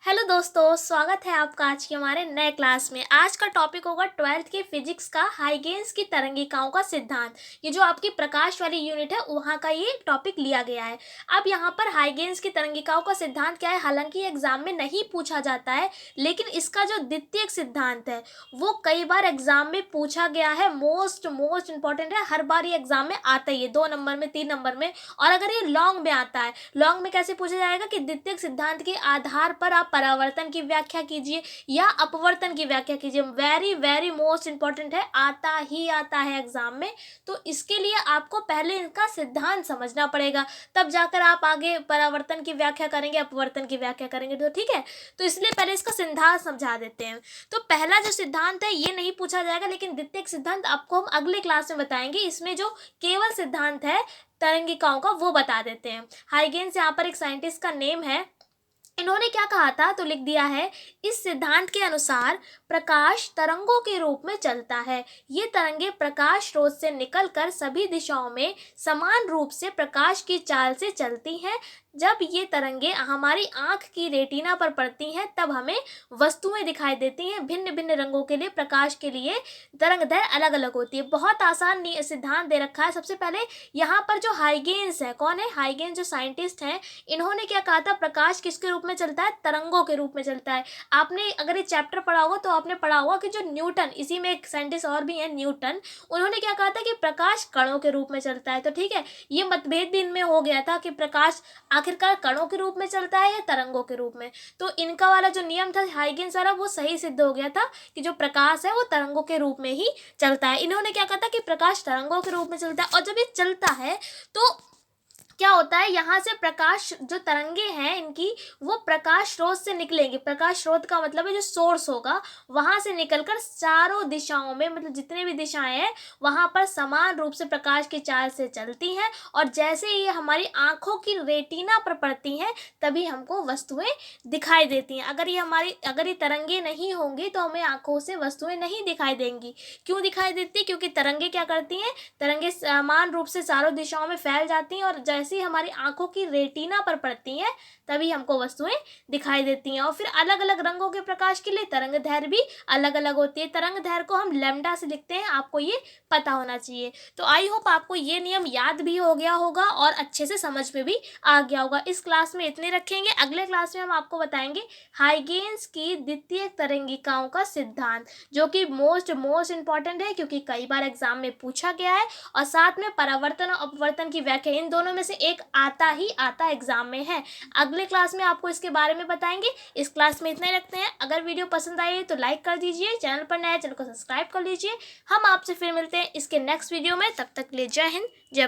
Hello दोस्तों, स्वागत है आपका आज के हमारे नए क्लास में। आज का टॉपिक होगा 12th के फिजिक्स का हाइगेन्स की तरंगिकाओं का सिद्धांत। ये जो आपकी प्रकाश वाली यूनिट है वहाँ का ये टॉपिक लिया गया है। अब यहाँ पर हाइगेन्स की तरंगिकाओं का सिद्धांत क्या है, हालांकि एग्जाम में नहीं पूछा जाता है, लेकिन इसका जो द्वितीयक सिद्धांत है वो कई बार एग्जाम में पूछा गया है। मोस्ट इंपॉर्टेंट है, हर बार ये एग्जाम में आता ही है, 2 नंबर में, 3 नंबर में। और अगर ये लॉन्ग में आता है, लॉन्ग में कैसे पूछा जाएगा कि द्वितीयक सिद्धांत के आधार पर आप परावर्तन की व्याख्या कीजिए या अपवर्तन की व्याख्या कीजिए। वेरी वेरी मोस्ट इंपॉर्टेंट है, आता ही आता है एग्जाम में। तो इसके लिए आपको पहले इनका सिद्धांत समझना पड़ेगा, तब जाकर आप आगे परावर्तन की व्याख्या करेंगे, अपवर्तन की व्याख्या करेंगे। तो ठीक है, तो इसलिए पहले इसका सिद्धांत समझा देते हैं। तो पहला जो सिद्धांत है ये नहीं पूछा जाएगा, लेकिन द्वितीयक सिद्धांत आपको हम अगले क्लास में बताएंगे। इसमें जो केवल सिद्धांत है तरंगिकाओं का वो बता देते हैं। हाइगेन्स यहाँ पर एक साइंटिस्ट का नेम है। इन्होंने क्या कहा था, तो लिख दिया है, इस सिद्धांत के अनुसार प्रकाश तरंगों के रूप में चलता है। ये तरंगे प्रकाश स्रोत से निकलकर सभी दिशाओं में समान रूप से प्रकाश की चाल से चलती हैं। जब ये तरंगे हमारी आंख की रेटिना पर पड़ती हैं तब हमें वस्तुएं दिखाई देती हैं। भिन्न भिन्न रंगों के लिए, प्रकाश के लिए तरंगदैर्घ्य अलग अलग होती है। बहुत आसान सिद्धांत दे रखा है। सबसे पहले यहाँ पर जो हाइगेन्स है, कौन है हाइगेन्स, जो साइंटिस्ट हैं, इन्होंने क्या कहा था, प्रकाश किसके रूप में चलता है, तरंगों के रूप में चलता है। आपने अगर ये चैप्टर पढ़ा होगा तो आपने पढ़ा होगा कि जो न्यूटन, इसी में एक साइंटिस्ट और भी हैं न्यूटन, उन्होंने क्या कहा था कि प्रकाश कणों के रूप में चलता है। तो ठीक है, ये मतभेद भी इनमें हो गया था कि प्रकाश आखिरकार कणों के रूप में चलता है या तरंगों के रूप में। तो इनका वाला जो नियम था हाइगेन्स वाला, वो सही सिद्ध हो गया था कि जो प्रकाश है वो तरंगों के रूप में ही चलता है। इन्होंने क्या कहा था कि प्रकाश तरंगों के रूप में चलता है, और जब ये चलता है तो क्या होता है, यहाँ से प्रकाश, जो तरंगे हैं इनकी, वो प्रकाश स्रोत से निकलेंगे। प्रकाश स्रोत का मतलब है जो सोर्स होगा, वहां से निकलकर चारों दिशाओं में, मतलब जितने भी दिशाएं हैं वहां पर समान रूप से प्रकाश की चाल से चलती हैं। और जैसे ये हमारी आंखों की रेटिना पर पड़ती हैं तभी हमको वस्तुएं दिखाई देती हैं। अगर ये तरंगे नहीं होंगी तो हमें आंखों से वस्तुएं नहीं दिखाई देंगी। क्यों दिखाई देती, क्योंकि तरंगे क्या करती हैं, तरंगे समान रूप से चारों दिशाओं में फैल जाती हैं, और जैसे ही हमारी आंखों की रेटिना पर पड़ती हैं तभी हमको वस्तुएं दिखाई देती हैं। और फिर अलग अलग रंगों के प्रकाश के लिए तरंगदैर्घ्य भी अलग अलग होती है। तरंगदैर्घ्य को हम लैम्डा से लिखते हैं, आपको ये पता होना चाहिए। तो आई होप आपको ये नियम याद भी हो गया होगा और अच्छे से समझ में भी आ गया होगा। इस क्लास में इतने रखेंगे। अगले क्लास में हम आपको बताएंगे हाइगेन्स की द्वितीयक तरंगिकाओं का सिद्धांत, जो कि मोस्ट इंपॉर्टेंट है क्योंकि कई बार एग्जाम में पूछा गया है। और साथ में परावर्तन और अपवर्तन की व्याख्या, इन दोनों में से एक आता ही आता एग्जाम में है। अगले क्लास में आपको इसके बारे में बताएंगे। इस क्लास में इतने रखते हैं। अगर वीडियो पसंद आई तो लाइक कर दीजिए, चैनल पर नए चैनल को सब्सक्राइब कर लीजिए। हम आपसे फिर मिलते हैं इसके नेक्स्ट वीडियो में। तब तक के लिए जय हिंद, जय